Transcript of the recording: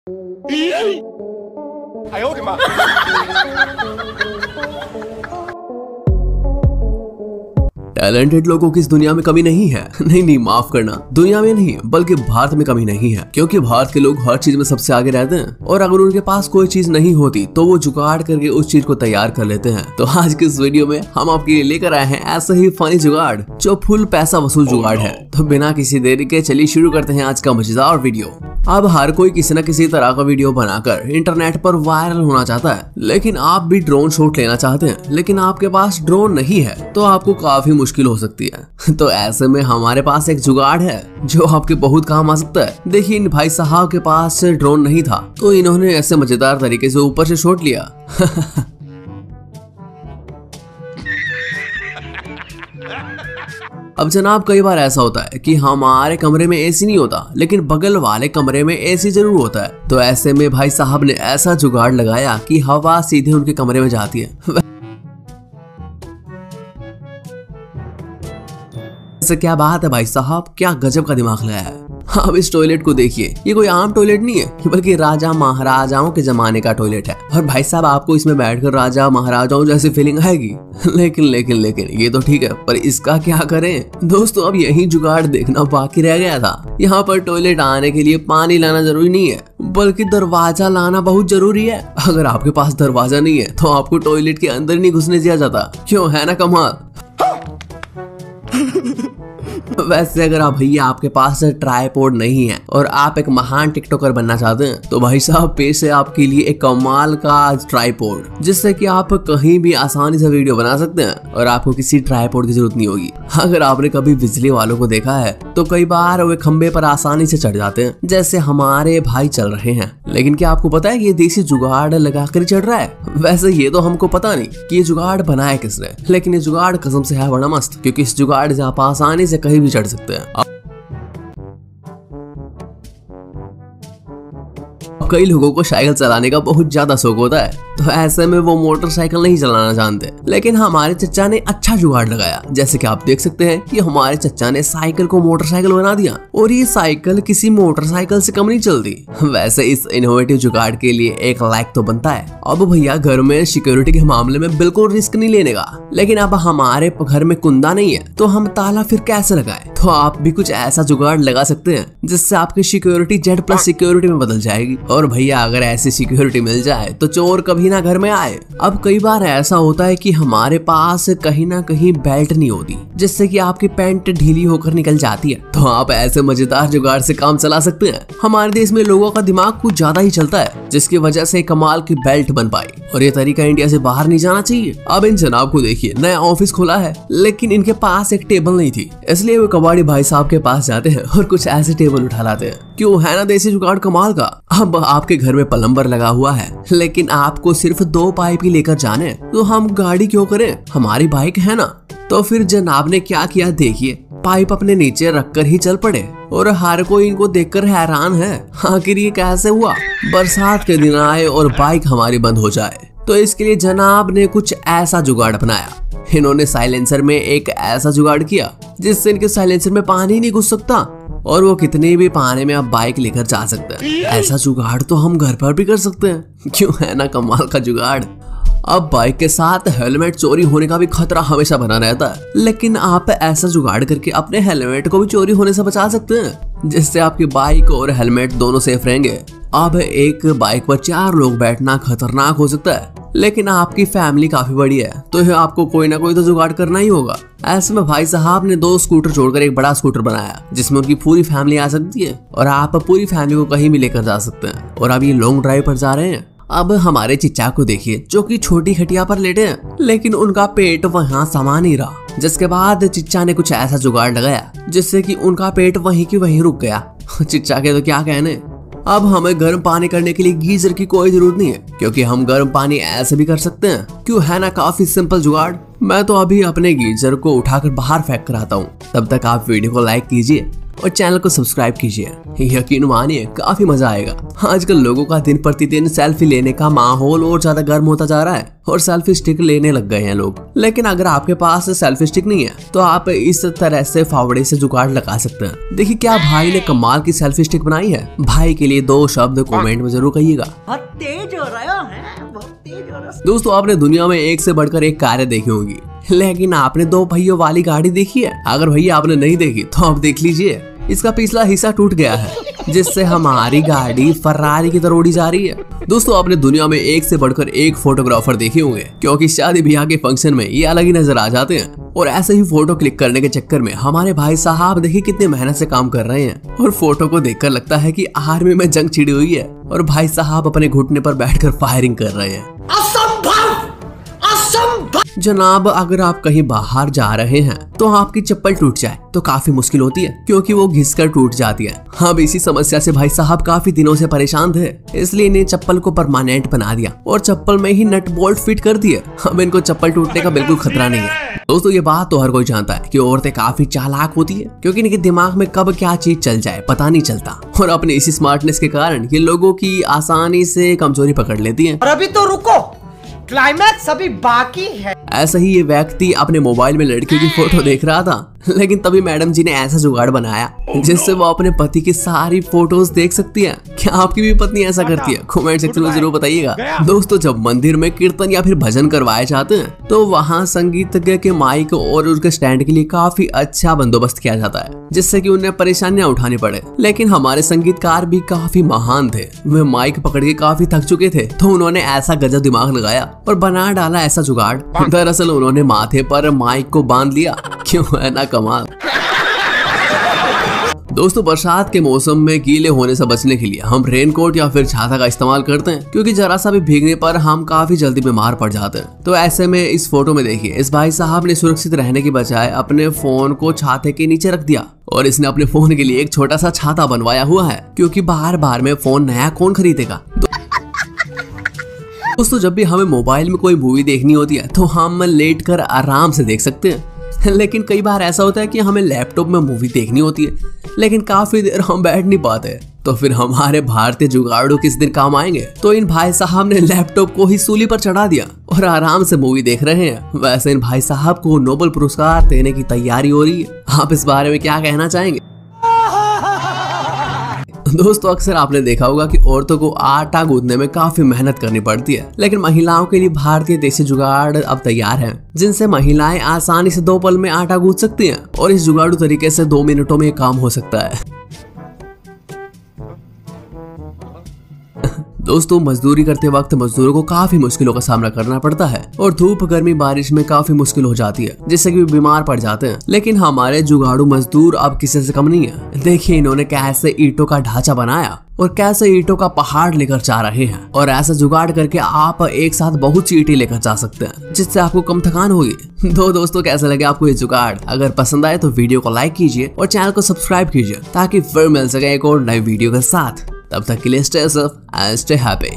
哎呦我的妈！ talented लोगों की इस दुनिया में कमी नहीं है। नहीं, माफ करना, दुनिया में नहीं बल्कि भारत में कमी नहीं है, क्योंकि भारत के लोग हर चीज में सबसे आगे रहते हैं और अगर उनके पास कोई चीज नहीं होती तो वो जुगाड़ करके उस चीज को तैयार कर लेते हैं। तो आज के इस वीडियो में हम आपके लिए लेकर आए हैं ऐसा ही फनी जुगाड़ जो फुल पैसा वसूल जुगाड़ है। तो बिना किसी देरी के चलिए शुरू करते हैं आज का मजेदार वीडियो। अब हर कोई किसी न किसी तरह का वीडियो बनाकर इंटरनेट पर वायरल होना चाहता है, लेकिन आप भी ड्रोन शॉट लेना चाहते हैं लेकिन आपके पास ड्रोन नहीं है तो आपको काफी मुश्किल हो सकती है। तो ऐसे में हमारे पास एक जुगाड़ है जो आपके बहुत काम आ सकता है। देखिए, इन भाई साहब के पास ड्रोन नहीं था तो इन्होंने ऐसे मजेदार तरीके से ऊपर से शॉट लिया। अब जनाब, कई बार ऐसा होता है कि हमारे कमरे में एसी नहीं होता लेकिन बगल वाले कमरे में एसी जरूर होता है। तो ऐसे में भाई साहब ने ऐसा जुगाड़ लगाया कि हवा सीधे उनके कमरे में जाती है। ऐसे क्या बात है भाई साहब, क्या गजब का दिमाग लगाया है। अब इस टॉयलेट को देखिए, ये कोई आम टॉयलेट नहीं है बल्कि राजा महाराजाओं के जमाने का टॉयलेट है। और भाई साहब, आपको इसमें बैठकर राजा महाराजाओं जैसी फीलिंग आएगी। लेकिन ये तो ठीक है, पर इसका क्या करें दोस्तों। अब यही जुगाड़ देखना बाकी रह गया था। यहाँ पर टॉयलेट आने के लिए पानी लाना जरूरी नहीं है बल्कि दरवाजा लाना बहुत जरूरी है। अगर आपके पास दरवाजा नहीं है तो आपको टॉयलेट के अंदर नहीं घुसने दिया जाता। क्यों, है ना कमाल। वैसे अगर आप भैया आपके पास ट्राइपॉड नहीं है और आप एक महान टिकटॉकर बनना चाहते हैं तो भाई साहब पेश है आपके लिए एक कमाल का ट्राइपॉड, जिससे कि आप कहीं भी आसानी से वीडियो बना सकते हैं और आपको किसी ट्राइपॉड की जरूरत नहीं होगी। अगर आपने कभी बिजली वालों को देखा है तो कई बार वे खंबे पर आसानी से चढ़ जाते हैं, जैसे हमारे भाई चल रहे हैं। लेकिन क्या आपको पता है ये देसी जुगाड़ लगाकर चढ़ रहा है। वैसे ये तो हमको पता नहीं कि ये जुगाड़ बनाया किसने, लेकिन ये जुगाड़ कसम से है बड़ा मस्त, क्योंकि इस जुगाड़ से आप आसानी से कहीं भी चढ़ सकते हैं। कई लोगों को साइकिल चलाने का बहुत ज्यादा शौक होता है, तो ऐसे में वो मोटरसाइकिल नहीं चलाना जानते, लेकिन हमारे चचा ने अच्छा जुगाड़ लगाया। जैसे कि आप देख सकते हैं कि हमारे चचा ने साइकिल को मोटरसाइकिल बना दिया और ये साइकिल किसी मोटरसाइकिल से कम नहीं चलती। वैसे इस इनोवेटिव जुगाड़ के लिए एक लाइक तो बनता है। अब भैया, घर में सिक्योरिटी के मामले में बिल्कुल रिस्क नहीं लेने का, लेकिन अब हमारे घर में कुंदा नहीं है तो हम ताला फिर कैसे लगाए। तो आप भी कुछ ऐसा जुगाड़ लगा सकते हैं जिससे आपकी सिक्योरिटी Z+ सिक्योरिटी में बदल जाएगी। और भैया, अगर ऐसी सिक्योरिटी मिल जाए तो चोर कभी ना घर में आए। अब कई बार ऐसा होता है कि हमारे पास कहीं ना कहीं बेल्ट नहीं होती, जिससे कि आपकी पैंट ढीली होकर निकल जाती है। तो आप ऐसे मजेदार जुगाड़ से काम चला सकते हैं। हमारे देश में लोगों का दिमाग कुछ ज्यादा ही चलता है, जिसकी वजह से कमाल की बेल्ट बन पाई और ये तरीका इंडिया से बाहर नहीं जाना चाहिए। अब इन जनाब को देखिए, नया ऑफिस खोला है लेकिन इनके पास एक टेबल नहीं थी, इसलिए वो कबाड़ी भाई साहब के पास जाते हैं और कुछ ऐसे टेबल उठा लाते हैं। क्यों, है ना देसी जुगाड़ कमाल का। अब आपके घर में प्लम्बर लगा हुआ है लेकिन आपको सिर्फ 2 पाइप ही लेकर जाने, तो हम गाड़ी क्यों करें, हमारी बाइक है ना। तो फिर जनाब ने क्या किया देखिए, पाइप अपने नीचे रखकर ही चल पड़े और हर कोई इनको देखकर हैरान है, आखिर ये कैसे हुआ। बरसात के दिन आए और बाइक हमारी बंद हो जाए, तो इसके लिए जनाब ने कुछ ऐसा जुगाड़ अपनाया। इन्होंने साइलेंसर में एक ऐसा जुगाड़ किया जिससे इनके साइलेंसर में पानी नहीं घुस सकता और वो कितने भी पानी में आप बाइक लेकर जा सकते हैं। ऐसा जुगाड़ तो हम घर पर भी कर सकते हैं। क्यों, है ना कमाल का जुगाड़। अब बाइक के साथ हेलमेट चोरी होने का भी खतरा हमेशा बना रहता है, लेकिन आप ऐसा जुगाड़ करके अपने हेलमेट को भी चोरी होने से बचा सकते हैं, जिससे आपकी बाइक और हेलमेट दोनों सेफ रहेंगे। अब एक बाइक पर 4 लोग बैठना खतरनाक हो सकता है, लेकिन आपकी फैमिली काफी बड़ी है तो आपको कोई ना कोई तो जुगाड़ करना ही होगा। ऐसे में भाई साहब ने 2 स्कूटर जोड़कर एक बड़ा स्कूटर बनाया जिसमें उनकी पूरी फैमिली आ सकती है और आप पूरी फैमिली को कहीं भी लेकर जा सकते हैं। और अब ये लॉन्ग ड्राइव पर जा रहे हैं। अब हमारे चिच्चा को देखिए जो कि छोटी खटिया पर लेटे हैं, लेकिन उनका पेट वहाँ समा नहीं रहा, जिसके बाद चिच्चा ने कुछ ऐसा जुगाड़ लगाया जिससे कि उनका पेट वहीं की वहीं रुक गया। चिच्चा के तो क्या कहने। अब हमें गर्म पानी करने के लिए गीजर की कोई जरूरत नहीं है, क्योंकि हम गर्म पानी ऐसे भी कर सकते हैं। क्यों, है ना काफी सिंपल जुगाड़। मैं तो अभी अपने गीजर को उठाकर बाहर फेंक कर आता हूँ, तब तक आप वीडियो को लाइक कीजिए और चैनल को सब्सक्राइब कीजिए। यकीन मानिए काफी मजा आएगा। आजकल लोगों का दिन प्रतिदिन सेल्फी लेने का माहौल और ज्यादा गर्म होता जा रहा है और सेल्फी स्टिक लेने लग गए हैं लोग। लेकिन अगर आपके पास सेल्फी स्टिक नहीं है तो आप इस तरह से फावड़े से जुगाड़ लगा सकते हैं। देखिए क्या भाई ने कमाल की सेल्फी स्टिक बनाई है। भाई के लिए 2 शब्द कमेंट में जरूर कहिएगा। बहुत तेज हो रहा है, बहुत तेज हो रहा है। दोस्तों आपने दुनिया में एक से बढ़कर एक कारें देखी होंगी, लेकिन आपने 2 पहियों वाली गाड़ी देखी है? अगर भैया आपने नहीं देखी तो आप देख लीजिए। इसका पिछला हिस्सा टूट गया है जिससे हमारी गाड़ी फरारी की तरह उड़ी जा रही है। दोस्तों आपने दुनिया में एक से बढ़कर एक फोटोग्राफर देखे होंगे, क्योंकि शादी ब्याह के फंक्शन में ये अलग ही नजर आ जाते हैं। और ऐसे ही फोटो क्लिक करने के चक्कर में हमारे भाई साहब देखिए कितने मेहनत से काम कर रहे हैं। और फोटो को देखकर लगता है कि आर्मी में जंग छिड़ी हुई है और भाई साहब अपने घुटने पर बैठकर फायरिंग कर रहे हैं। जनाब अगर आप कहीं बाहर जा रहे हैं तो आपकी चप्पल टूट जाए तो काफी मुश्किल होती है, क्योंकि वो घिसकर टूट जाती है। अब इसी समस्या से भाई साहब काफी दिनों से परेशान थे, इसलिए इन्हें चप्पल को परमानेंट बना दिया और चप्पल में ही नट बोल्ट फिट कर दिए। अब इनको चप्पल टूटने का बिल्कुल खतरा नहीं है। दोस्तों ये बात तो हर कोई जानता है कि औरतें काफी चालाक होती है, क्योंकि इनके दिमाग में कब क्या चीज चल जाए पता नहीं चलता। और अपने इसी स्मार्टनेस के कारण ये लोगों की आसानी से कमजोरी पकड़ लेती है। और अभी तो रुको, क्लाइमैक्स अभी बाकी है। ऐसा ही ये व्यक्ति अपने मोबाइल में लड़की की फोटो देख रहा था, लेकिन तभी मैडम जी ने ऐसा जुगाड़ बनाया जिससे वो अपने पति की सारी फोटोज देख सकती है। क्या आपकी भी पत्नी ऐसा करती है? कमेंट सेक्शन में जरूर बताइएगा। दोस्तों जब मंदिर में कीर्तन या फिर भजन करवाए जाते हैं तो वहाँ संगीतज्ञ के माइक और उसके स्टैंड के लिए काफी अच्छा बंदोबस्त किया जाता है, जिससे कि उन्हें परेशानियां उठानी पड़े। लेकिन हमारे संगीतकार भी काफी महान थे। वे माइक पकड़ के काफी थक चुके थे, तो उन्होंने ऐसा गजब दिमाग लगाया और बना डाला ऐसा जुगाड़। दरअसल उन्होंने माथे पर माइक को बांध लिया। क्यों है ना कमाल। दोस्तों बरसात के मौसम में गीले होने से बचने के लिए हम रेनकोट या फिर छाता का इस्तेमाल करते हैं, क्योंकि जरा सा भी भीगने पर हम काफी जल्दी बीमार पड़ जाते हैं। तो ऐसे में इस फोटो में देखिए, इस भाई साहब ने सुरक्षित रहने की बजाय अपने फोन को छाते के नीचे रख दिया और इसने अपने फोन के लिए एक छोटा सा छाता बनवाया हुआ है, क्योंकि बार बार में फोन नया कौन खरीदेगा। दोस्तों जब भी हमें मोबाइल में कोई मूवी देखनी होती है तो हम लेटकर आराम से देख सकते हैं, लेकिन कई बार ऐसा होता है कि हमें लैपटॉप में मूवी देखनी होती है लेकिन काफी देर हम बैठ नहीं पाते। तो फिर हमारे भारतीय जुगाड़ू किस दिन काम आएंगे? तो इन भाई साहब ने लैपटॉप को ही सूली पर चढ़ा दिया और आराम से मूवी देख रहे हैं। वैसे इन भाई साहब को नोबेल पुरस्कार देने की तैयारी हो रही है। आप इस बारे में क्या कहना चाहेंगे? दोस्तों अक्सर आपने देखा होगा कि औरतों को आटा गूंदने में काफी मेहनत करनी पड़ती है, लेकिन महिलाओं के लिए भारतीय देसी जुगाड़ अब तैयार है, जिनसे महिलाएं आसानी से 2 पल में आटा गूंद सकती हैं और इस जुगाड़ू तरीके से 2 मिनटों में काम हो सकता है। दोस्तों मजदूरी करते वक्त मजदूरों को काफी मुश्किलों का सामना करना पड़ता है और धूप गर्मी बारिश में काफी मुश्किल हो जाती है, जिससे कि बीमार पड़ जाते हैं। लेकिन हमारे जुगाड़ू मजदूर अब किसी से कम नहीं है। देखिए इन्होंने कैसे ईंटों का ढांचा बनाया और कैसे ईंटों का पहाड़ लेकर जा रहे हैं, और ऐसा जुगाड़ करके आप एक साथ बहुत सी ईंटें लेकर जा सकते हैं, जिससे आपको कम थकान होगी। तो दोस्तों कैसे लगे आपको ये जुगाड़? अगर पसंद आए तो वीडियो को लाइक कीजिए और चैनल को सब्सक्राइब कीजिए, ताकि फिर मिल सके एक और नई वीडियो के साथ। तब तक के लिए stay safe and stay happy.